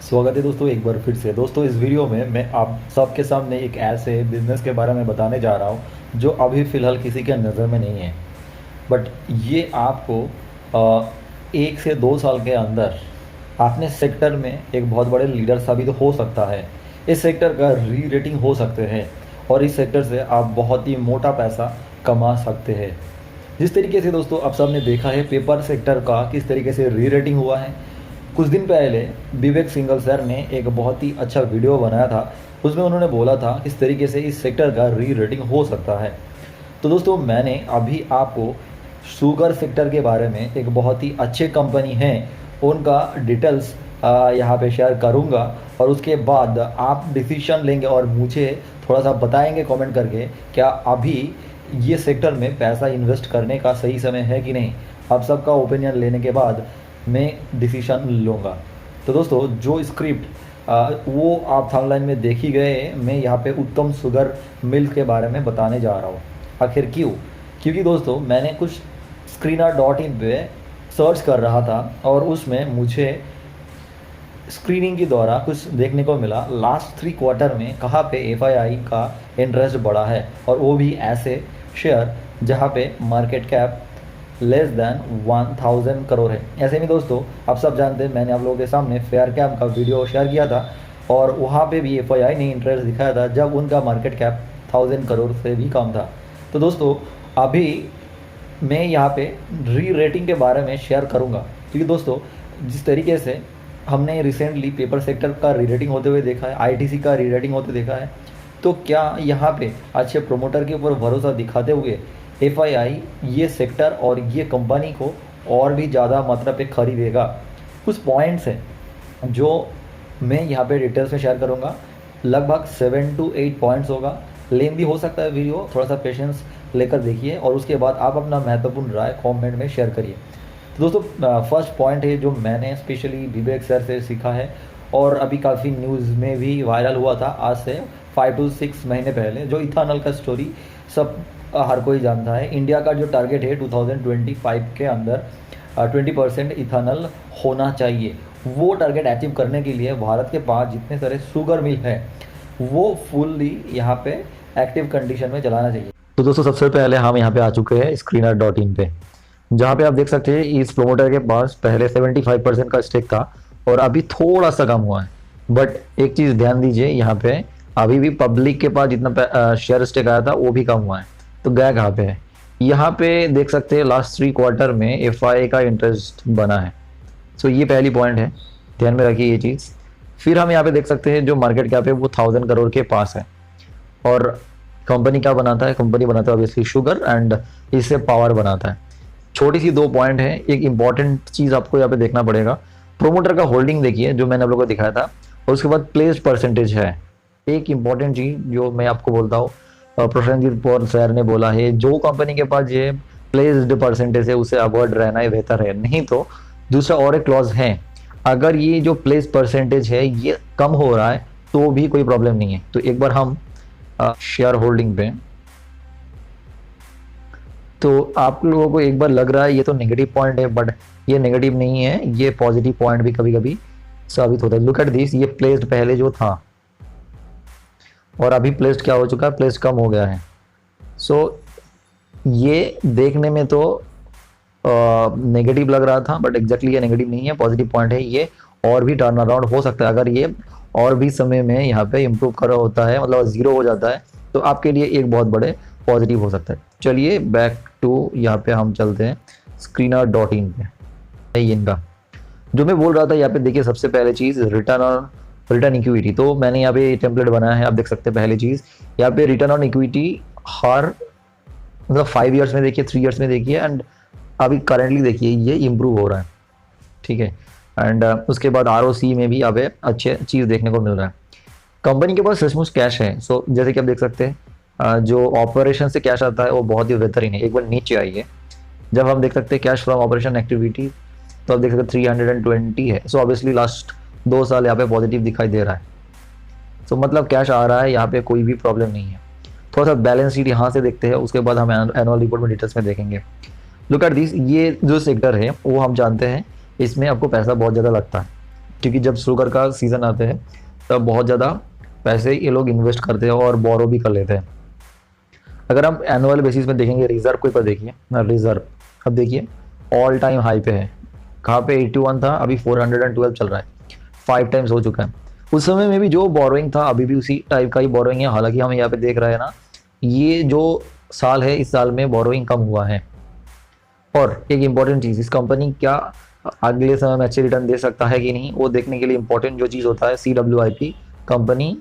स्वागत है दोस्तों एक बार फिर से। दोस्तों इस वीडियो में मैं आप सबके सामने एक ऐसे बिजनेस के बारे में बताने जा रहा हूँ जो अभी फ़िलहाल किसी के नज़र में नहीं है, बट ये आपको 1 से 2 साल के अंदर अपने सेक्टर में एक बहुत बड़े लीडर साबित हो सकता है। इस सेक्टर का री रेटिंग हो सकते हैं और इस सेक्टर से आप बहुत ही मोटा पैसा कमा सकते हैं। जिस तरीके से दोस्तों आप सबने देखा है पेपर सेक्टर का किस तरीके से री रेटिंग हुआ है। कुछ दिन पहले विवेक सिंघल सर ने एक बहुत ही अच्छा वीडियो बनाया था, उसमें उन्होंने बोला था किस तरीके से इस सेक्टर का री रेटिंग हो सकता है। तो दोस्तों मैंने अभी आपको शुगर सेक्टर के बारे में एक बहुत ही अच्छे कंपनी है उनका डिटेल्स यहाँ पे शेयर करूँगा और उसके बाद आप डिसीजन लेंगे और मुझे थोड़ा सा बताएंगे कमेंट करके क्या अभी ये सेक्टर में पैसा इन्वेस्ट करने का सही समय है कि नहीं। आप सबका ओपिनियन लेने के बाद मैं डिसीजन लूँगा। तो दोस्तों जो स्क्रिप्ट वो आप थंबनेल में देख ही गए, मैं यहाँ पे उत्तम शुगर मिल्क के बारे में बताने जा रहा हूँ। आखिर क्यों? क्योंकि दोस्तों मैंने कुछ screener.in पे सर्च कर रहा था और उसमें मुझे स्क्रीनिंग के द्वारा कुछ देखने को मिला। लास्ट 3 क्वार्टर में कहाँ पे एफआईआई का इंटरेस्ट बढ़ा है और वो भी ऐसे शेयर जहाँ पे market cap less than 1000 crore है। ऐसे में दोस्तों आप सब जानते हैं मैंने आप लोगों के सामने फेयर कैप का वीडियो शेयर किया था और वहाँ पे भी एफआईआई ने इंटरेस्ट दिखाया था जब उनका मार्केट कैप 1000 करोड़ से भी कम था। तो दोस्तों अभी मैं यहाँ पे री रेटिंग के बारे में शेयर करूँगा, क्योंकि दोस्तों जिस तरीके से हमने रिसेंटली पेपर सेक्टर का री रेटिंग होते हुए देखा है, आईटीसी का री रेटिंग होते देखा है, तो क्या यहाँ पे अच्छे प्रोमोटर के ऊपर भरोसा दिखाते हुए एफआईआई ये सेक्टर और ये कंपनी को और भी ज़्यादा मात्रा पे खरीदेगा। कुछ पॉइंट्स हैं जो मैं यहाँ पे डिटेल्स में शेयर करूँगा, लगभग 7 to 8 पॉइंट्स होगा। लेंदी हो सकता है वीडियो, थोड़ा सा पेशेंस लेकर देखिए और उसके बाद आप अपना महत्वपूर्ण राय कमेंट में शेयर करिए। तो दोस्तों फर्स्ट पॉइंट है जो मैंने स्पेशली विवेक सर से सीखा है और अभी काफ़ी न्यूज़ में भी वायरल हुआ था आज से 5 to 6 महीने पहले, जो इथानॉल का स्टोरी सब हर कोई जानता है। इंडिया का जो टारगेट है 2025 के अंदर 20% इथानॉल होना चाहिए। वो टारगेट अचीव करने के लिए भारत के पास जितने सारे शुगर मिल है वो फुल्ली यहाँ पे एक्टिव कंडीशन में चलाना चाहिए। तो दोस्तों सबसे पहले हम यहाँ पे आ चुके हैं screener.in पे, जहाँ पे आप देख सकते हैं इस प्रोमोटर के पास पहले 75% का स्टेक था और अभी थोड़ा सा कम हुआ है। बट एक चीज़ ध्यान दीजिए, यहाँ पे अभी भी पब्लिक के पास जितना शेयर स्टेक आया था वो भी कम हुआ है। तो गया कहाँ पे है? यहाँ पे देख सकते हैं लास्ट 3 क्वार्टर में एफआईआई का इंटरेस्ट बना है। सो ये पहली पॉइंट है, ध्यान में रखिए ये चीज़। फिर हम यहाँ पे देख सकते हैं जो मार्केट कैप है वो 1000 करोड़ के पास है और कंपनी क्या बनाता है? कंपनी बनाता है ऑब्वियसली शुगर एंड इससे पावर बनाता है। छोटी सी 2 पॉइंट है, एक इंपॉर्टेंट चीज़ आपको यहाँ पे देखना पड़ेगा। प्रोमोटर का होल्डिंग देखिए जो मैंने आप लोगों को दिखाया था और उसके बाद प्लेस्ड परसेंटेज है। एक इंपॉर्टेंट चीज़ जो मैं आपको बोलता हूँ, प्रसेंजीत पौर सर ने बोला है जो कंपनी के पास ये प्लेस्ड परसेंटेज है उसे अवॉइड रहना ही बेहतर है। नहीं तो दूसरा और एक क्लॉज है, अगर ये जो प्लेस परसेंटेज है ये कम हो रहा है तो भी कोई प्रॉब्लम नहीं है। तो एक बार हम शेयर होल्डिंग पे, तो आप लोगों को एक बार लग रहा है ये तो नेगेटिव पॉइंट है, बट ये नेगेटिव नहीं है, ये पॉजिटिव पॉइंट भी कभी कभी साबित होता है। लुक एट दिस, ये प्लेस्ड पहले जो था और अभी प्लेस्ड क्या हो चुका है? प्लेस्ड कम हो गया है। सो ये देखने में तो नेगेटिव लग रहा था बट एग्जैक्टली ये नेगेटिव नहीं है, पॉजिटिव पॉइंट है। ये और भी टर्न अराउंड हो सकता है अगर ये और भी समय में यहाँ पे इम्प्रूव कर होता है, मतलब जीरो हो जाता है तो आपके लिए एक बहुत बड़े पॉजिटिव हो सकता है। चलिए बैक टू यहाँ पे हम चलते हैं screener.in पे। इनका जो मैं बोल रहा था यहाँ पे देखिए, सबसे पहले चीज़ रिटर्न इक्विटी। तो मैंने यहाँ पे टेम्पलेट बनाया है, आप देख सकते हैं। पहली चीज़ यहाँ पे रिटर्न ऑन इक्विटी हर मतलब 5 ईयर्स में देखिए, 3 ईयर्स में देखिए एंड अभी करेंटली देखिए ये इम्प्रूव हो रहा है, ठीक है। एंड उसके बाद आरओसी में भी अब अच्छे चीज़ देखने को मिल रहा है। कंपनी के पास सचमुच कैश है। सो जैसे कि आप देख सकते हैं जो ऑपरेशन से कैश आता है वो बहुत ही बेहतरीन है। एक बार नीचे आइए, जब हम देख सकते हैं कैश फ्रॉम ऑपरेशन एक्टिविटी, तो आप देख सकते हैं 320 है। सो ऑब्वियसली लास्ट 2 साल यहाँ पे पॉजिटिव दिखाई दे रहा है। सो मतलब कैश आ रहा है, यहाँ पे कोई भी प्रॉब्लम नहीं है। थोड़ा सा बैलेंस शीट यहाँ से देखते हैं, उसके बाद हम एनुअल रिपोर्ट में डिटेल्स में देखेंगे। लुक एट दिस, ये जो सेक्टर है वो हम जानते हैं इसमें आपको पैसा बहुत ज़्यादा लगता है। क्योंकि जब शुगर का सीज़न आते हैं तब बहुत ज़्यादा पैसे ये लोग इन्वेस्ट करते हैं और बोरो भी कर लेते हैं। अगर हम एनुअल बेसिस में देखेंगे रिजर्व के ऊपर देखिए ना, रिजर्व अब देखिए ऑल टाइम हाई पे है। कहाँ पे 81 था, अभी 412 चल रहा है, 5 टाइम्स हो चुका है। उस समय में भी जो बोरोइंग था अभी भी उसी टाइप का ही बोरोइंग है। हालांकि हम यहाँ पे देख रहे हैं ना, ये जो साल है इस साल में बोरोइंग कम हुआ है। और एक इम्पॉर्टेंट चीज़, इस कंपनी क्या अगले समय में अच्छे रिटर्न दे सकता है कि नहीं, वो देखने के लिए इम्पोर्टेंट जो चीज़ होता है CWIP, कंपनी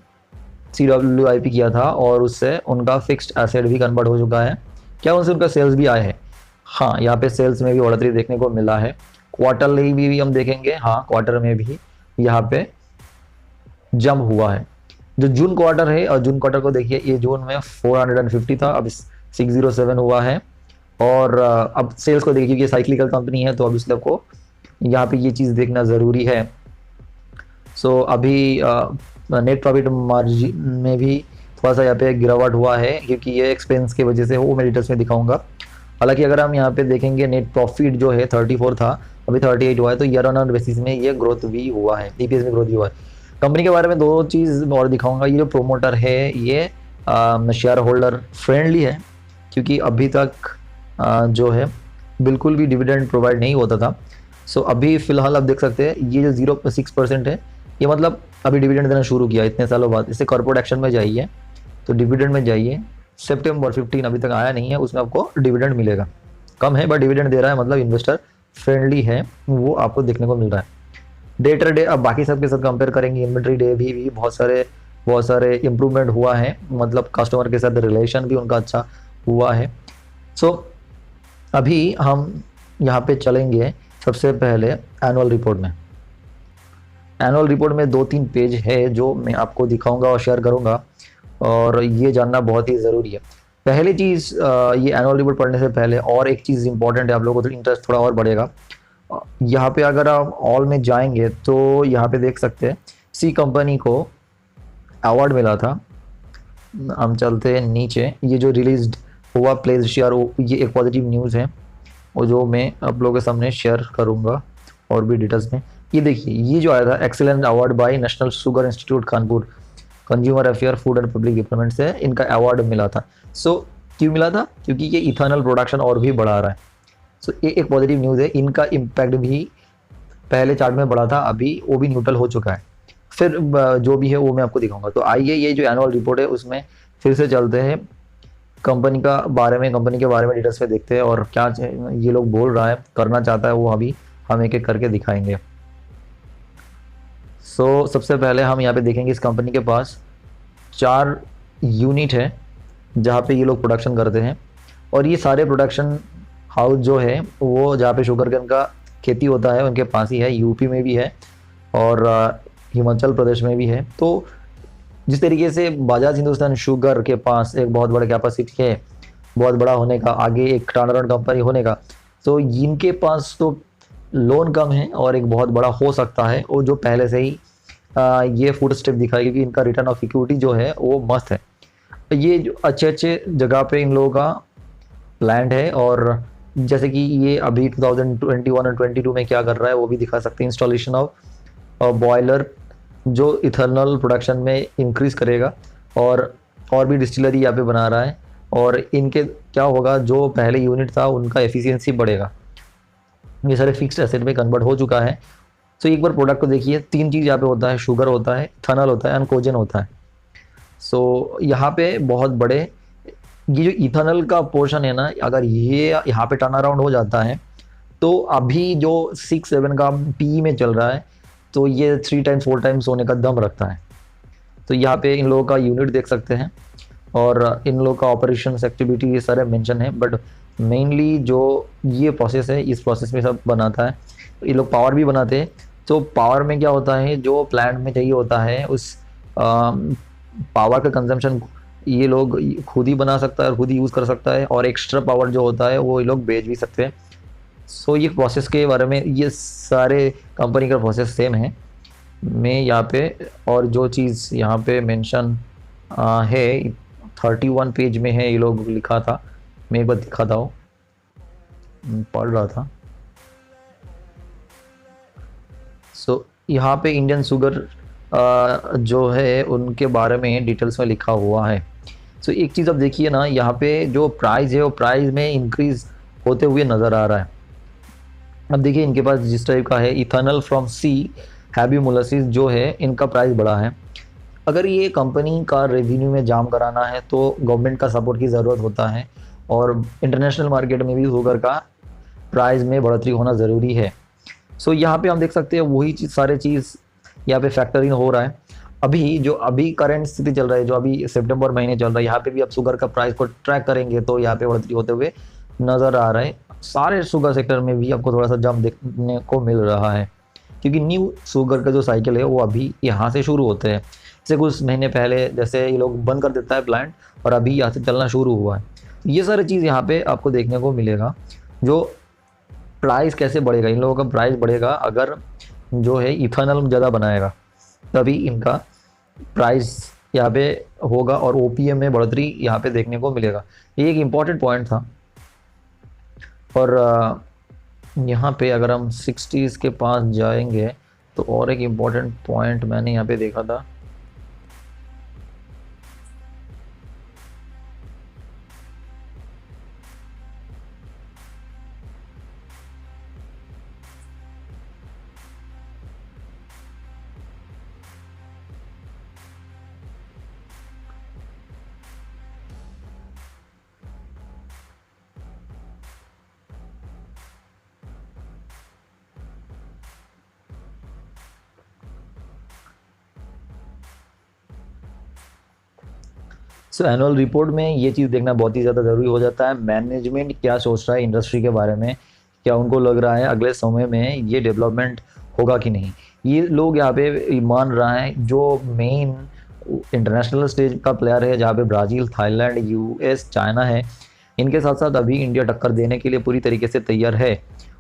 CWIP किया था और उससे उनका फिक्स्ड एसेट भी कन्वर्ट हो चुका है। क्या उनसे उनका सेल्स भी आए हैं? हाँ, यहाँ पे सेल्स में भी बढ़ोतरी देखने को मिला है। क्वार्टरली भी हम देखेंगे, हाँ क्वार्टर में भी यहाँ पे जंप हुआ है। जो जून क्वार्टर है, और जून क्वार्टर को देखिए, ये जून में 450 था, अब 607 हुआ है। और अब सेल्स को देखिए, क्योंकि साइक्लिकल कंपनी है तो अब इसलिए आपको यहाँ पे ये चीज़ देखना ज़रूरी है। सो अभी नेट प्रॉफिट मार्जिन में भी थोड़ा सा यहाँ पे गिरावट हुआ है, क्योंकि ये एक्सपेंस की वजह से, वो मैं डिटेल्स में दिखाऊंगा। हालांकि अगर हम यहाँ पे देखेंगे नेट प्रॉफिट जो है 34 था, अभी 38 हुआ है, तो ईयर ऑन ईयर बेसिस में ये ग्रोथ भी हुआ है, EPS में ग्रोथ भी हुआ है। कंपनी के बारे में दो चीज़ और दिखाऊंगा। ये जो प्रोमोटर है ये शेयर होल्डर फ्रेंडली है, क्योंकि अभी तक जो है बिल्कुल भी डिविडेंड प्रोवाइड नहीं होता था। सो अभी फिलहाल आप देख सकते हैं ये जो 0.6% है, ये मतलब अभी डिविडेंड देना शुरू किया इतने सालों बाद। इससे कॉर्पोरेट एक्शन में जाइए तो डिविडेंड में जाइए, सितंबर 15 अभी तक आया नहीं है, उसमें आपको डिविडेंड मिलेगा। कम है बट डिविडेंड दे रहा है, मतलब इन्वेस्टर फ्रेंडली है, वो आपको देखने को मिल रहा है। डे टू डे अब बाकी सब के साथ कंपेयर करेंगे, इन्वेंट्री डे भी बहुत सारे इंप्रूवमेंट हुआ है, मतलब कस्टमर के साथ रिलेशन भी उनका अच्छा हुआ है। सो अभी हम यहाँ पे चलेंगे सबसे पहले एनुअल रिपोर्ट में। एनुअल रिपोर्ट में 2-3 पेज है जो मैं आपको दिखाऊंगा और शेयर करूंगा, और ये जानना बहुत ही ज़रूरी है। पहली चीज़, ये एनुअल रिपोर्ट पढ़ने से पहले और एक चीज़ इंपॉर्टेंट है, आप लोगों को इंटरेस्ट थोड़ा और बढ़ेगा। यहाँ पे अगर आप ऑल में जाएंगे तो यहाँ पे देख सकते हैं सी कंपनी को अवार्ड मिला था। हम चलते हैं नीचे, ये जो रिलीज हुआ प्लेज शेयर, ये एक पॉजिटिव न्यूज़ है और जो मैं आप लोगों के सामने शेयर करूँगा और भी डिटेल्स में। ये देखिए, ये जो आया था excellent award bye national sugar institute Kanpur, consumer affair food and public department से इनका अवार्ड मिला था। सो क्यों मिला था? क्योंकि ये इथेनॉल प्रोडक्शन और भी बढ़ा रहा है। सो ये एक पॉजिटिव न्यूज़ है। इनका इम्पैक्ट भी पहले चार्ट में बढ़ा था, अभी वो भी न्यूट्रल हो चुका है। फिर जो भी है वो मैं आपको दिखाऊंगा। तो आइए, ये जो एनुअल रिपोर्ट है उसमें फिर से चलते हैं, कंपनी के बारे में डिटेल्स में देखते हैं और क्या ये लोग बोल रहा है, करना चाहता है, वो अभी हम एक एक करके दिखाएंगे। सो सबसे पहले हम यहाँ पे देखेंगे इस कंपनी के पास 4 यूनिट है जहाँ पे ये लोग प्रोडक्शन करते हैं, और ये सारे प्रोडक्शन हाउस जो है वो जहाँ पे शुगर केन का खेती होता है उनके पास ही है। यूपी में भी है और हिमाचल प्रदेश में भी है। तो जिस तरीके से बजाज हिंदुस्तान शुगर के पास एक बहुत बड़ा कैपेसिटी है, बहुत बड़ा होने का, आगे एक टर्नअराउंड कंपनी होने का, तो इनके पास तो लोन कम है और एक बहुत बड़ा हो सकता है, और जो पहले से ही ये फुट स्टेप दिखाई, क्योंकि इनका रिटर्न ऑफ इक्विटी जो है वो मस्त है। ये जो अच्छे जगह पे इन लोगों का लैंड है, और जैसे कि ये अभी 2021 और 22 में क्या कर रहा है वो भी दिखा सकते हैं। इंस्टॉलेशन ऑफ बॉयलर जो इथेनॉल प्रोडक्शन में इंक्रीज करेगा, और भी डिस्टिलरी यहाँ पे बना रहा है, और इनके क्या होगा, जो पहले यूनिट था उनका एफिशिएंसी बढ़ेगा। ये सारे फिक्स्ड एसेट में कन्वर्ट हो चुका है। तो एक बार प्रोडक्ट को देखिए, 3 चीज़ यहाँ पे होता है, शुगर होता है, इथेनॉल होता है, एंड कोजन होता है। सो यहाँ पे बहुत बड़े, ये जो इथेनॉल का पोर्शन है ना, अगर ये यहाँ पे टर्न अराउंड हो जाता है तो अभी जो 6-7 का पी में चल रहा है, तो ये 3 टाइम्स 4 टाइम्स होने का दम रखता है। तो यहाँ पे इन लोगों का यूनिट देख सकते हैं, और इन लोगों का ऑपरेशंस एक्टिविटी ये सारे मेंशन है, बट मेनली जो ये प्रोसेस है, इस प्रोसेस में सब बनाता है। ये लोग पावर भी बनाते हैं। तो पावर में क्या होता है, जो प्लांट में चाहिए होता है उस पावर का कंजम्पशन ये लोग खुद ही बना सकता है और खुद ही यूज़ कर सकता है, और एक्स्ट्रा पावर जो होता है वो ये लोग बेच भी सकते हैं। सो ये प्रोसेस के बारे में, ये सारे कंपनी का प्रोसेस सेम है। मैं यहाँ पे, और जो चीज़ यहाँ पे मेंशन है 31 पेज में है, ये लोग लिखा था, मैं एक बार दिखाता हूँ, पढ़ रहा था। सो यहाँ पे इंडियन शुगर जो है उनके बारे में डिटेल्स में लिखा हुआ है। सो एक चीज़ अब देखिए ना, यहाँ पे जो प्राइस है वो प्राइस में इंक्रीज होते हुए नज़र आ रहा है। अब देखिए इनके पास जिस टाइप का है ethanol from C heavy molasses जो है, इनका प्राइस बढ़ा है। अगर ये कंपनी का रेवेन्यू में जाम कराना है तो गवर्नमेंट का सपोर्ट की ज़रूरत होता है, और इंटरनेशनल मार्केट में भी शुगर का प्राइस में बढ़ोतरी होना ज़रूरी है। सो यहाँ पे हम देख सकते हैं वही चीज़, सारे चीज़ यहाँ पे फैक्टर इन हो रहा है। अभी करंट स्थिति चल रहा है, जो अभी सितंबर महीने चल रहा है, यहाँ पे भी अब शुगर का प्राइस को ट्रैक करेंगे तो यहाँ पे बढ़ोतरी होते हुए नज़र आ रहा है। सारे शुगर सेक्टर में भी आपको थोड़ा सा जंप देखने को मिल रहा है, क्योंकि न्यू शुगर का जो साइकिल है वो अभी यहाँ से शुरू होते हैं। जैसे कुछ महीने पहले जैसे ये लोग बंद कर देता है प्लांट, और अभी यहाँ से चलना शुरू हुआ है। ये सारी चीज़ यहाँ पे आपको देखने को मिलेगा। जो प्राइस कैसे बढ़ेगा, इन लोगों का प्राइस बढ़ेगा अगर जो है इथेनॉल ज़्यादा बनाएगा, तभी इनका प्राइस यहाँ पे होगा और ओपीएम में बढ़ोतरी यहाँ पे देखने को मिलेगा। ये एक इम्पॉर्टेंट पॉइंट था। और यहाँ पे अगर हम 60s के पास जाएंगे तो और एक इम्पॉर्टेंट पॉइंट मैंने यहाँ पे देखा था। सो एनुअल रिपोर्ट में ये चीज़ देखना बहुत ही ज़्यादा ज़रूरी हो जाता है। मैनेजमेंट क्या सोच रहा है इंडस्ट्री के बारे में, क्या उनको लग रहा है अगले समय में ये डेवलपमेंट होगा कि नहीं। ये लोग यहाँ पे मान रहा है जो मेन इंटरनेशनल स्टेज का प्लेयर है, जहाँ पे ब्राज़ील, थाईलैंड, यूएस, चाइना है, इनके साथ साथ अभी इंडिया टक्कर देने के लिए पूरी तरीके से तैयार है।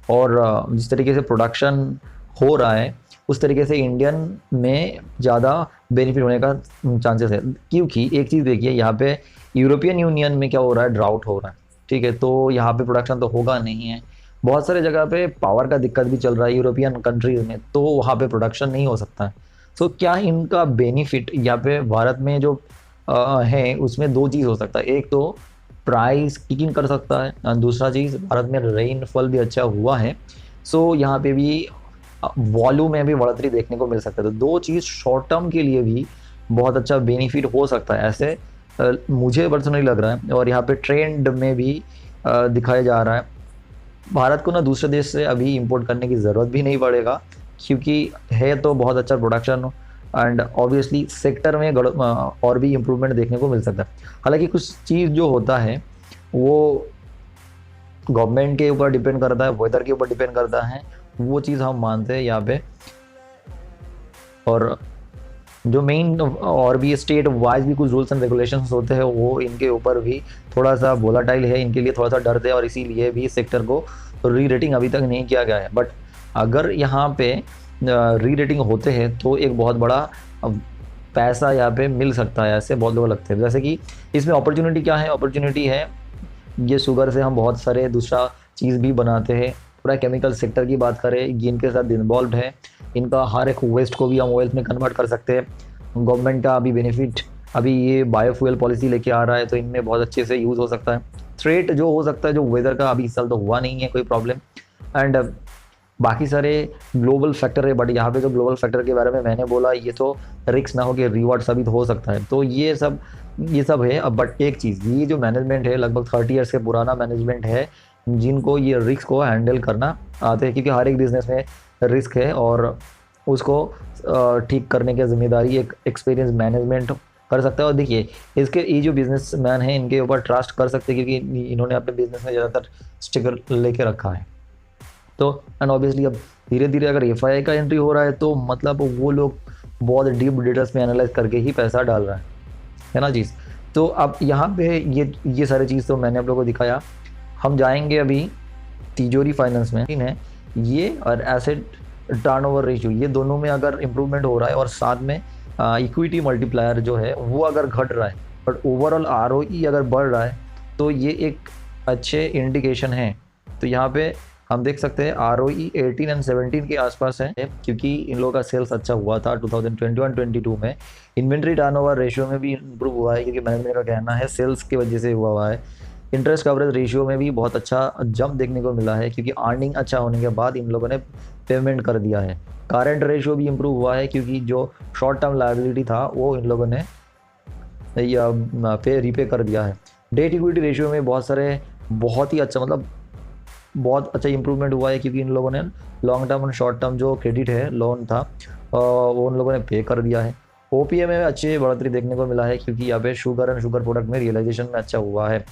और जिस तरीके से प्रोडक्शन हो रहा है उस तरीके से इंडियन में ज़्यादा बेनिफिट होने का चांसेस है। क्योंकि एक चीज़ देखिए, यहाँ पे यूरोपियन यूनियन में क्या हो रहा है, ड्राउट हो रहा है, ठीक है, तो यहाँ पे प्रोडक्शन तो होगा नहीं है। बहुत सारे जगह पे पावर का दिक्कत भी चल रहा है यूरोपियन कंट्रीज़ में, तो वहाँ पे प्रोडक्शन नहीं हो सकता है। सो क्या इनका बेनिफिट यहाँ पे भारत में जो है उसमें दो चीज़ हो सकता है। एक तो प्राइस किक इन कर सकता है, और दूसरा चीज़ भारत में रेनफॉल भी अच्छा हुआ है, सो यहाँ पे भी वॉल्यूम में भी बढ़ोतरी देखने को मिल सकता है। तो दो चीज़ शॉर्ट टर्म के लिए भी बहुत अच्छा बेनिफिट हो सकता है, ऐसे मुझे पर्सनली लग रहा है। और यहाँ पे ट्रेंड में भी दिखाया जा रहा है भारत को ना दूसरे देश से अभी इंपोर्ट करने की ज़रूरत भी नहीं पड़ेगा, क्योंकि है तो बहुत अच्छा प्रोडक्शन, एंड ऑब्वियसली सेक्टर में और भी इम्प्रूवमेंट देखने को मिल सकता है। हालांकि कुछ चीज़ जो होता है वो गवर्नमेंट के ऊपर डिपेंड करता है, वेदर के ऊपर डिपेंड करता है, वो चीज़ हम मानते हैं यहाँ पे। और जो मेन और भी स्टेट वाइज भी कुछ रूल्स एंड रेगुलेशंस होते हैं वो इनके ऊपर भी थोड़ा सा वोलाटाइल है, इनके लिए थोड़ा सा डर है, और इसीलिए भी सेक्टर को री रेटिंग अभी तक नहीं किया गया है। बट अगर यहाँ पे री रेटिंग होते हैं तो एक बहुत बड़ा पैसा यहाँ पे मिल सकता है, ऐसे बहुत लोग लगते हैं। जैसे कि इसमें अपॉर्चुनिटी क्या है, अपॉर्चुनिटी है ये शुगर से हम बहुत सारे दूसरा चीज़ भी बनाते हैं। पूरा केमिकल सेक्टर की बात करें, ये इनके साथ इन्वॉल्व है, इनका हर एक वेस्ट को भी हम ऑयल में कन्वर्ट कर सकते हैं। गवर्नमेंट का अभी बेनिफिट, अभी ये बायोफ्यूल पॉलिसी लेके आ रहा है, तो इनमें बहुत अच्छे से यूज़ हो सकता है। थ्रेट जो हो सकता है जो वेदर का, अभी इस साल तो हुआ नहीं है कोई प्रॉब्लम, एंड बाकी सारे ग्लोबल फैक्टर है। बट यहाँ पे जो ग्लोबल फैक्टर के बारे में मैंने बोला, ये तो रिस्क ना हो कि रिवॉर्ड साबित हो सकता है। तो ये सब है। अब बट एक चीज़, ये जो मैनेजमेंट है लगभग 30 ईयर्स से पुराना मैनेजमेंट है, जिनको ये रिस्क को हैंडल करना आते हैं, क्योंकि हर एक बिजनेस में रिस्क है और उसको ठीक करने की जिम्मेदारी एक एक्सपीरियंस मैनेजमेंट कर सकता है। और देखिए इसके ये जो बिजनेसमैन हैं इनके ऊपर ट्रस्ट कर सकते हैं, क्योंकि इन्होंने अपने बिजनेस में ज़्यादातर स्टिकर लेके रखा है। तो एंड ऑब्वियसली अब धीरे धीरे अगर एफआईआई का एंट्री हो रहा है तो मतलब वो लोग बहुत डीप डिटेल्स में एनालाइज करके ही पैसा डाल रहा है ना चीज़। तो अब यहाँ पे ये सारी चीज़ तो मैंने आप लोगों को दिखाया। हम जाएंगे अभी तिजोरी फाइनेंस में है, ये और एसेट टर्नओवर रेशियो, ये दोनों में अगर इम्प्रूवमेंट हो रहा है और साथ में इक्विटी मल्टीप्लायर जो है वो अगर घट रहा है, बट ओवरऑल आरओई अगर बढ़ रहा है, तो ये एक अच्छे इंडिकेशन है। तो यहाँ पे हम देख सकते हैं ROE 18 एंड 17 के आसपास है, क्योंकि इन लोगों का सेल्स अच्छा हुआ था 2021-22 में। इन्वेंट्री टर्नओवर रेशियो में भी इंप्रूव हुआ है, क्योंकि मैनेजमेंट का कहना है सेल्स की वजह से हुआ है। इंटरेस्ट कवरेज रेशियो में भी बहुत अच्छा जंप देखने को मिला है, क्योंकि अर्निंग अच्छा होने के बाद इन लोगों ने पेमेंट कर दिया है। करंट रेशियो भी इम्प्रूव हुआ है, क्योंकि जो शॉर्ट टर्म लायबिलिटी था वो इन लोगों ने या पे रीपे कर दिया है। डेट इक्विटी रेशियो में बहुत ही अच्छा, मतलब बहुत अच्छा इंप्रूवमेंट हुआ है, क्योंकि इन लोगों ने लॉन्ग टर्म और शॉर्ट टर्म जो क्रेडिट है, लोन था, वो उन लोगों ने पे कर दिया है। OPM में अच्छी बढ़ोतरी देखने को मिला है, क्योंकि यहाँ पे शुगर एंड शुगर प्रोडक्ट में रियलाइजेशन में अच्छा हुआ है।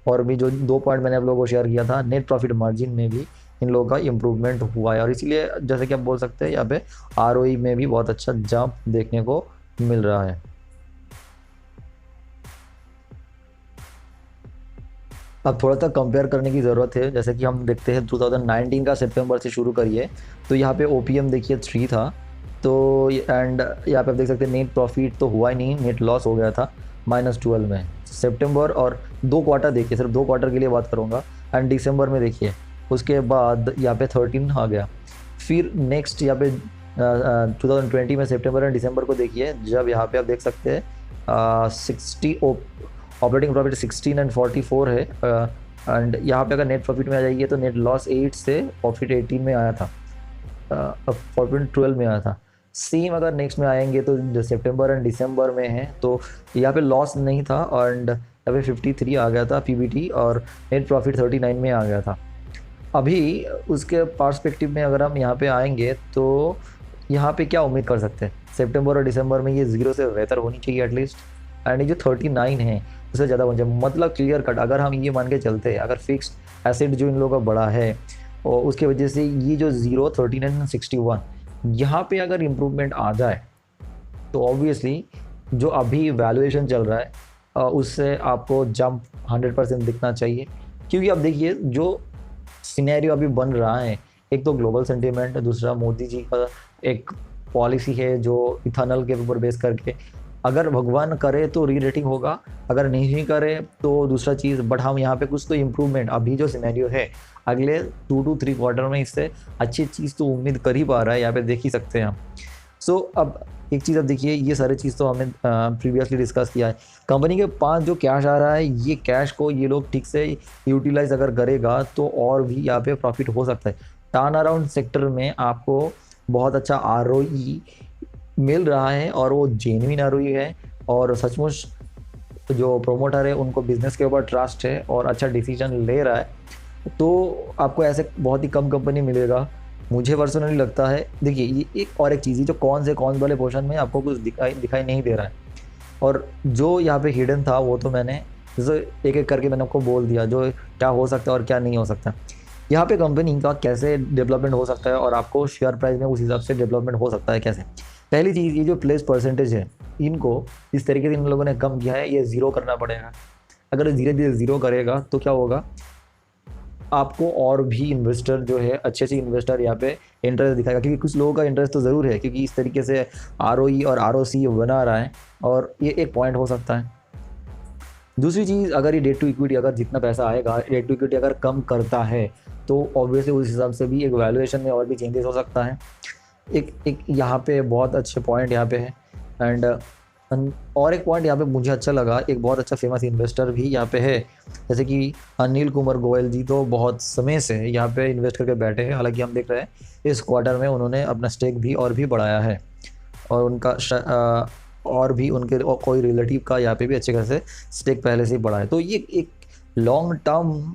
और भी जो 2 पॉइंट मैंने आप लोगों को शेयर किया था, नेट प्रॉफिट मार्जिन में भी इन लोगों का इम्प्रूवमेंट हुआ है, और इसीलिए जैसे कि आप बोल सकते हैं यहाँ पे ROE में भी बहुत अच्छा जंप देखने को मिल रहा है। अब थोड़ा सा कंपेयर करने की ज़रूरत है। जैसे कि हम देखते हैं 2019 का सितंबर से शुरू करिए, तो यहाँ पे OPM देखिए 3 था, तो एंड यहाँ पे आप देख सकते हैं नेट प्रॉफिट तो हुआ ही नहीं, नेट लॉस हो गया था -12 में। सितंबर और 2 क्वार्टर देखिए, सिर्फ 2 क्वार्टर के लिए बात करूँगा, एंड दिसंबर में देखिए, उसके बाद यहाँ पे 13 आ गया। फिर नेक्स्ट यहाँ पे 2020 में सितंबर एंड दिसंबर को देखिए, जब यहाँ पे आप देख सकते हैं 60 ऑपरेटिंग प्रॉफिट 16 एंड 44 है, एंड यहाँ पे अगर नेट प्रॉफिट में आ जाइए तो नेट लॉस 8 से प्रॉफिट 18 में आया था, प्रॉफिट 12 में आया था। सेम अगर नेक्स्ट में आएंगे तो जो सितंबर एंड दिसंबर में है, तो यहाँ पे लॉस नहीं था, एंड यहाँ पे 53 आ गया था PBT, और नेट प्रॉफिट 39 में आ गया था। अभी उसके पर्सपेक्टिव में अगर हम यहाँ पे आएंगे तो यहाँ पे क्या उम्मीद कर सकते हैं, सितंबर और दिसंबर में ये 0 से बेहतर होनी चाहिए एटलीस्ट, एंड ये जो 39 है उससे ज़्यादा होना चाहिए। मतलब क्लियर कट अगर हम ये मान के चलते हैं, अगर फिक्स्ड एसेट जो इन लोगों का बड़ा है और उसके वजह से ये जो 0, 39 61 यहाँ पे अगर इम्प्रूवमेंट आ जाए, तो ऑब्वियसली जो अभी वैल्यूएशन चल रहा है उससे आपको जंप 100% दिखना चाहिए। क्योंकि अब देखिए जो सिनेरियो अभी बन रहा है, एक तो ग्लोबल सेंटीमेंट, दूसरा मोदी जी का एक पॉलिसी है जो इथेनॉल के ऊपर बेस करके, अगर भगवान करे तो री रेटिंग होगा, अगर नहीं करे तो दूसरा चीज़। बट हम यहाँ पे कुछ तो इम्प्रूवमेंट अभी जो सिनेरियो है अगले 2 to 3 क्वार्टर में इससे अच्छी चीज़ तो उम्मीद कर ही पा रहा है, यहाँ पे देख ही सकते हैं हम। सो अब एक चीज़ अब देखिए, ये सारी चीज़ तो हमने प्रीवियसली डिस्कस किया है। कंपनी के पास जो कैश आ रहा है, ये कैश को ये लोग ठीक से यूटिलाइज अगर करेगा तो और भी यहाँ पे प्रॉफिट हो सकता है। टर्न अराउंड सेक्टर में आपको बहुत अच्छा ROE मिल रहा है, और वो जेन्युइन ROE है, और सचमुच जो प्रोमोटर है उनको बिजनेस के ऊपर ट्रस्ट है और अच्छा डिसीजन ले रहा है, तो आपको ऐसे बहुत ही कम कंपनी मिलेगा। मुझे पर्सनली लगता है, देखिए ये एक और एक चीज़ है, जो कौन वाले पोर्शन में आपको कुछ दिखाई नहीं दे रहा है, और जो यहाँ पे हिडन था वो तो मैंने जैसे एक एक करके मैंने आपको बोल दिया, जो क्या हो सकता है और क्या नहीं हो सकता। यहाँ पे कंपनी का कैसे डेवलपमेंट हो सकता है, और आपको शेयर प्राइस में उस हिसाब से डेवलपमेंट हो सकता है कैसे। पहली चीज़, ये जो प्लेस परसेंटेज है, इनको इस तरीके से इन लोगों ने कम किया है, ये 0 करना पड़ेगा। अगर धीरे धीरे 0 करेगा तो क्या होगा, आपको और भी इन्वेस्टर जो है, अच्छे इन्वेस्टर यहाँ पे इंटरेस्ट दिखाएगा, क्योंकि कुछ लोगों का इंटरेस्ट तो ज़रूर है, क्योंकि इस तरीके से ROE और ROC बना रहा है, और ये एक पॉइंट हो सकता है। दूसरी चीज़, अगर ये डेट टू इक्विटी, अगर जितना पैसा आएगा डेट टू इक्विटी अगर कम करता है, तो ऑब्वियसली उस हिसाब से भी एक वैल्यूएशन में और भी चेंजेस हो सकता है। एक यहाँ पे बहुत अच्छे पॉइंट यहाँ पे है, एंड और एक पॉइंट यहाँ पे मुझे अच्छा लगा, एक बहुत अच्छा फेमस इन्वेस्टर भी यहाँ पे है, जैसे कि अनिल कुमार गोयल जी, तो बहुत समय से यहाँ पे इन्वेस्ट करके बैठे हैं। हालांकि हम देख रहे हैं इस क्वार्टर में उन्होंने अपना स्टेक भी और भी बढ़ाया है, और उनका और भी उनके कोई रिलेटिव का यहाँ पे भी अच्छे खासे स्टेक पहले से ही बढ़ा है। तो ये एक लॉन्ग टर्म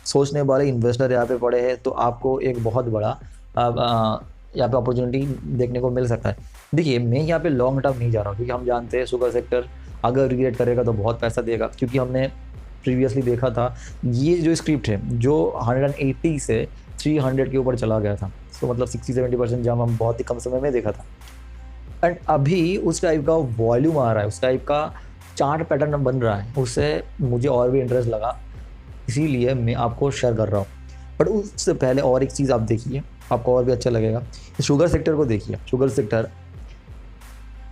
सोचने वाले इन्वेस्टर यहाँ पे पड़े हैं, तो आपको एक बहुत बड़ा यहाँ पे अपॉर्चुनिटी देखने को मिल सकता है। देखिए मैं यहाँ पे लॉन्ग टर्म नहीं जा रहा हूँ, क्योंकि हम जानते हैं शुगर सेक्टर अगर रिग्रेट करेगा तो बहुत पैसा देगा, क्योंकि हमने प्रीवियसली देखा था ये जो स्क्रिप्ट है जो 180 से 300 के ऊपर चला गया था, तो मतलब 60-70% जम हम बहुत ही कम समय में देखा था। एंड अभी उस टाइप का वॉल्यूम आ रहा है, उस टाइप का चार्ट पैटर्न बन रहा है, उससे मुझे और भी इंटरेस्ट लगा, इसीलिए मैं आपको शेयर कर रहा हूँ। बट उससे पहले और एक चीज़ आप देखिए, आपको और भी अच्छा लगेगा। शुगर सेक्टर को देखिए, शुगर सेक्टर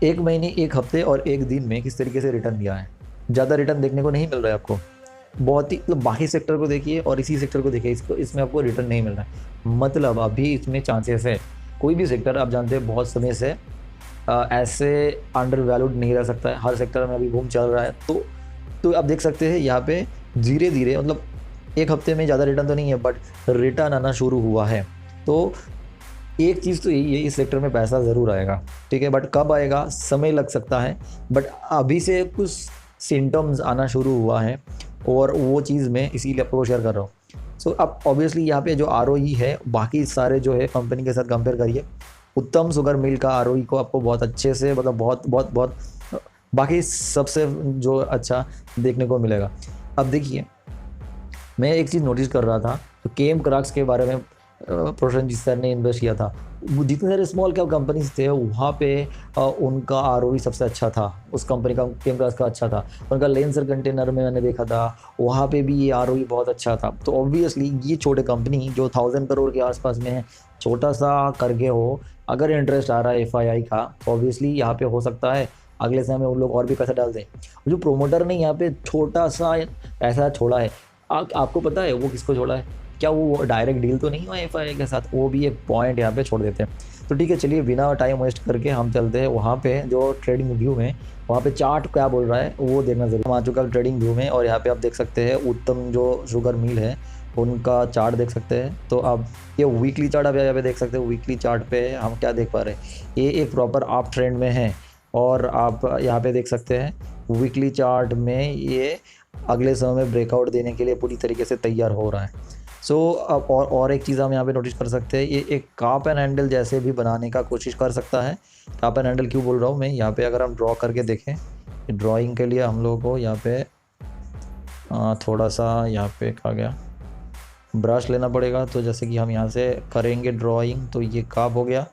1 महीने, 1 हफ्ते और 1 दिन में किस तरीके से रिटर्न दिया है। ज़्यादा रिटर्न देखने को नहीं मिल रहा है आपको, बहुत ही मतलब बाकी सेक्टर को देखिए और इसी सेक्टर को देखिए, इसको इसमें आपको रिटर्न नहीं मिल रहा है, मतलब अभी इसमें चांसेस है। कोई भी सेक्टर आप जानते हैं बहुत समय से ऐसे अंडर वैल्यूड नहीं रह सकता है, हर सेक्टर में अभी बूम चल रहा है। तो आप देख सकते हैं यहाँ पे धीरे धीरे, मतलब एक हफ्ते में ज़्यादा रिटर्न तो नहीं है बट रिटर्न आना शुरू हुआ है। तो एक चीज़ तो यही है, इस सेक्टर में पैसा ज़रूर आएगा, ठीक है, बट कब आएगा समय लग सकता है, बट अभी से कुछ सिम्टम्स आना शुरू हुआ है और वो चीज़ मैं इसीलिए आपको शेयर कर रहा हूँ। सो अब ऑब्वियसली यहाँ पे जो ROE है बाकी सारे जो है कंपनी के साथ कंपेयर करिए, उत्तम शुगर मिल का ROE को आपको बहुत अच्छे से, मतलब बहुत बहुत बहुत बाकी सबसे जो अच्छा देखने को मिलेगा। अब देखिए मैं एक चीज़ नोटिस कर रहा था, तो केम क्रक्स के बारे में प्रोसेनजीत सर ने इन्वेस्ट किया था। जितने सारे स्मॉल कैप कंपनीज थे वहाँ पे उनका ROE सबसे अच्छा था, उस कंपनी का केम क्रक्स का अच्छा था। उनका लेंसर कंटेनर में मैंने देखा था, वहाँ पे भी ये ROE बहुत अच्छा था। तो ऑब्वियसली ये छोटे कंपनी जो 1000 करोड़ के आसपास में है, छोटा सा करके हो, अगर इंटरेस्ट आ रहा है FII का, तो ऑब्वियसली यहाँ पे हो सकता है अगले समय उन लोग और भी पैसा डाल दें। जो प्रोमोटर ने यहाँ पे छोटा सा पैसा छोड़ा है, आपको पता है वो किसको छोड़ा है? क्या वो डायरेक्ट डील तो नहीं हुआ FII के साथ? वो भी एक पॉइंट यहाँ पे छोड़ देते हैं। तो ठीक है, चलिए बिना टाइम वेस्ट करके हम चलते हैं वहाँ पे जो ट्रेडिंग व्यू में, वहाँ पे चार्ट क्या बोल रहा है वो देखना जरूर। हम आ चुका है ट्रेडिंग व्यू में और यहाँ पे आप देख सकते हैं उत्तम जो शुगर मिल है उनका चार्ट देख सकते हैं। तो अब ये वीकली चार्ट आप यहाँ पे देख सकते हैं। वीकली चार्ट पे हम क्या देख पा रहे हैं, ये एक प्रॉपर अप ट्रेंड में है और आप यहाँ पे देख सकते हैं वीकली चार्ट में ये अगले समय में ब्रेकआउट देने के लिए पूरी तरीके से तैयार हो रहा है। सो अब और एक चीज़ हम यहाँ पे नोटिस कर सकते हैं, ये एक काप एंड हैंडल जैसे भी बनाने का कोशिश कर सकता है। काप एंड हैंडल क्यों बोल रहा हूँ मैं, यहाँ पे अगर हम ड्रॉ करके देखें, ड्राइंग के लिए हम लोगों को यहाँ पे थोड़ा सा यहाँ पे कहा गया ब्रश लेना पड़ेगा। तो जैसे कि हम यहाँ से करेंगे ड्राइंग, तो ये काप हो गया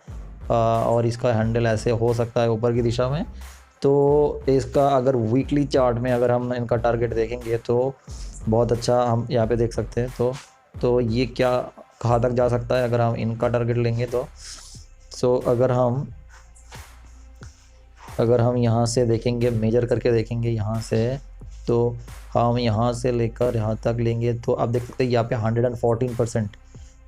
और इसका हैंडल ऐसे हो सकता है ऊपर की दिशा में। तो इसका अगर वीकली चार्ट में अगर हम इनका टारगेट देखेंगे तो बहुत अच्छा हम यहाँ पे देख सकते हैं। तो ये क्या कहाँ तक जा सकता है अगर हम इनका टारगेट लेंगे तो। सो अगर हम यहाँ से देखेंगे, मेजर करके देखेंगे यहाँ से, तो हम यहाँ से लेकर यहाँ तक लेंगे तो आप देख सकते हैं यहाँ पे 114%।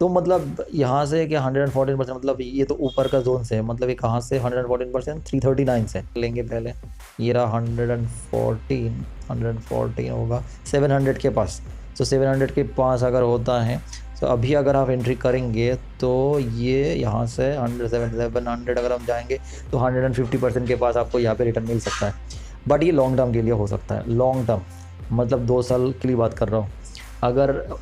तो मतलब यहाँ से क्या 114%, मतलब ये तो ऊपर का जोन से है, मतलब ये कहाँ से 114%, 339 से लेंगे पहले। ये रहा 114 होगा 700 के पास। तो 700 के पास अगर होता है तो अभी अगर आप एंट्री करेंगे तो ये यहाँ से 700 अगर हम जाएंगे तो 150% के पास आपको यहाँ पे रिटर्न मिल सकता है। बट ये लॉन्ग टर्म के लिए हो सकता है, लॉन्ग टर्म मतलब 2 साल के लिए बात कर रहा हूँ। अगर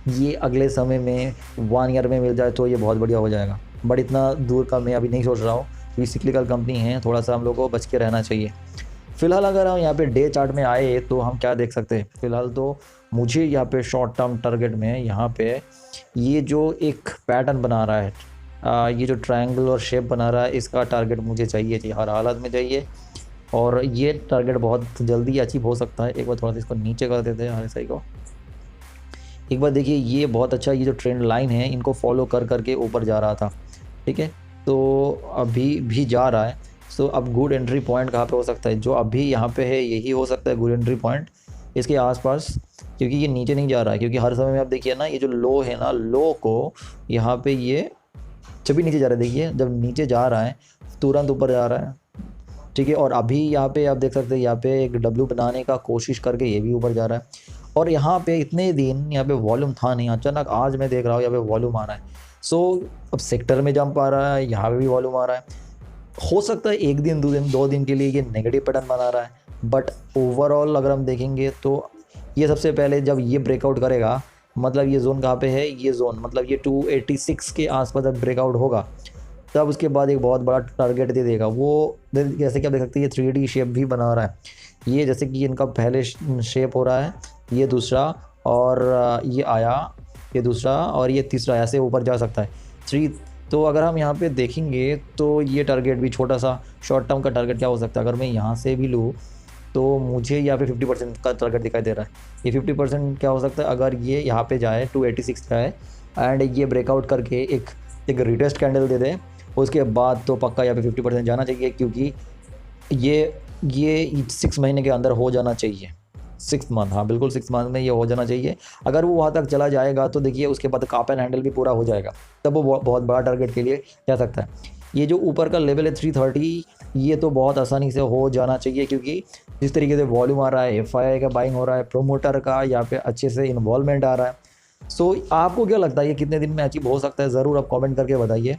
ये अगले समय में 1 ईयर में मिल जाए तो ये बहुत बढ़िया हो जाएगा, बट इतना दूर का मैं अभी नहीं सोच रहा हूँ क्योंकि सिक्लिकल कंपनी है, थोड़ा सा हम लोग को बच के रहना चाहिए। फिलहाल अगर हम यहाँ पे डे चार्ट में आए तो हम क्या देख सकते हैं, फिलहाल तो मुझे यहाँ पे शॉर्ट टर्म टारगेट में यहाँ पे ये जो एक पैटर्न बना रहा है, ये जो ट्रायंगुलर शेप बना रहा है, इसका टारगेट मुझे चाहिए हर हालत में चाहिए और ये टारगेट बहुत जल्दी अचीव हो सकता है। एक बार थोड़ा सा इसको नीचे कर देते हैं RSI को। एक बार देखिए ये बहुत अच्छा, ये जो ट्रेंड लाइन है इनको फॉलो कर करके ऊपर जा रहा था, ठीक है, तो अभी भी जा रहा है। सो अब गुड एंट्री पॉइंट कहाँ पे हो सकता है, जो अभी यहाँ पे है यही हो सकता है गुड एंट्री पॉइंट इसके आसपास, क्योंकि ये नीचे नहीं जा रहा है। क्योंकि हर समय में आप देखिए ना, ये जो लो है ना, लो को यहाँ पे ये जब भी नीचे जा रहा है, देखिए जब नीचे जा रहा है तुरंत ऊपर जा रहा है, ठीक है। और अभी यहाँ पे आप देख सकते हैं यहाँ पे एक W बनाने का कोशिश करके ये भी ऊपर जा रहा है। और यहाँ पे इतने दिन यहाँ पे वॉल्यूम था नहीं, अचानक आज मैं देख रहा हूँ यहाँ पे वॉल्यूम आ रहा है। सो अब सेक्टर में जंप आ रहा है, यहाँ पे भी वॉल्यूम आ रहा है। हो सकता है 1 दिन 2 दिन के लिए ये नेगेटिव पैटर्न बना रहा है, बट ओवरऑल अगर हम देखेंगे तो ये सबसे पहले जब ये ब्रेकआउट करेगा, मतलब ये जोन कहाँ पे है, ये जोन मतलब ये 286 के आसपास जब ब्रेकआउट होगा तब उसके बाद एक बहुत बड़ा टारगेट दे देगा वो। जैसे कि आप देख सकते हैं ये 3D शेप भी बना रहा है, ये जैसे कि इनका पहले शेप हो रहा है, ये दूसरा और ये आया, ये दूसरा और ये तीसरा, ऐसे ऊपर जा सकता है 3। तो अगर हम यहाँ पे देखेंगे तो ये टारगेट भी छोटा सा शॉर्ट टर्म का टारगेट क्या हो सकता है, अगर मैं यहाँ से भी लूँ तो मुझे यहाँ पे 50% का टारगेट दिखाई दे रहा है। ये 50% क्या हो सकता है, अगर ये यहाँ पे जाए 286 जाए एंड ये ब्रेकआउट करके एक रिटेस्ट कैंडल दे दे, उसके बाद तो पक्का यहाँ पे 50% जाना चाहिए, क्योंकि ये 6 महीने के अंदर हो जाना चाहिए। 6 मंथ, हाँ बिल्कुल 6 मंथ में ये हो जाना चाहिए। अगर वो वहाँ तक चला जाएगा तो देखिए उसके बाद कप एंड हैंडल भी पूरा हो जाएगा, तब वो बहुत बड़ा टारगेट के लिए जा सकता है। ये जो ऊपर का लेवल है 330, ये तो बहुत आसानी से हो जाना चाहिए, क्योंकि जिस तरीके से वॉल्यूम आ रहा है, FII का बाइंग हो रहा है, प्रोमोटर का यहाँ पे अच्छे से इन्वॉल्वमेंट आ रहा है। सो आपको क्या लगता है ये कितने दिन में अचीव हो सकता है, ज़रूर आप कमेंट करके बताइए।